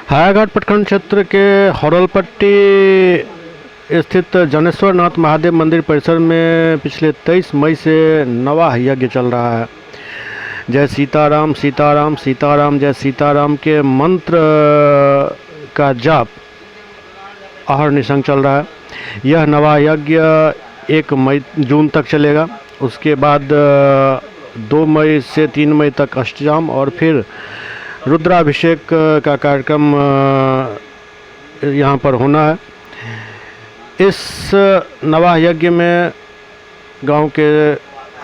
हायाघाट प्रखंड क्षेत्र के हौरलपट्टी स्थित जनेश्वर नाथ महादेव मंदिर परिसर में पिछले 23 मई से नवाह यज्ञ चल रहा है। जय सीताराम सीताराम सीताराम जय सीताराम के मंत्र का जाप अहर्निशं चल रहा है। यह नवाह यज्ञ 1 जून तक चलेगा। उसके बाद 2 मई से 3 मई तक अष्टजाम और फिर रुद्राभिषेक का कार्यक्रम यहाँ पर होना है। इस नवाह यज्ञ में गांव के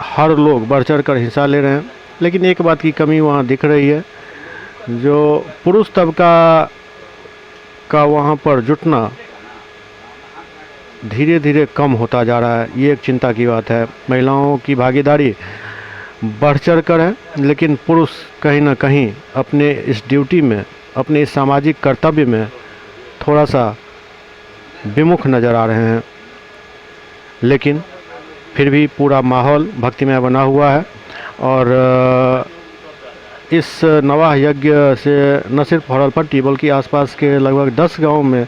हर लोग बढ़ चढ़ कर हिस्सा ले रहे हैं, लेकिन एक बात की कमी वहाँ दिख रही है। जो पुरुष तबका का वहाँ पर जुटना धीरे धीरे कम होता जा रहा है, ये एक चिंता की बात है। महिलाओं की भागीदारी बढ़ चढ़ कर है, लेकिन पुरुष कहीं ना कहीं अपने इस ड्यूटी में, अपने इस सामाजिक कर्तव्य में थोड़ा सा विमुख नज़र आ रहे हैं। लेकिन फिर भी पूरा माहौल भक्तिमय बना हुआ है और इस नवाह यज्ञ से न सिर्फ हौरलपट्टी बल्कि आसपास के लगभग 10 गांवों में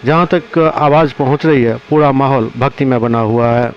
जहां तक आवाज़ पहुंच रही है, पूरा माहौल भक्तिमय बना हुआ है।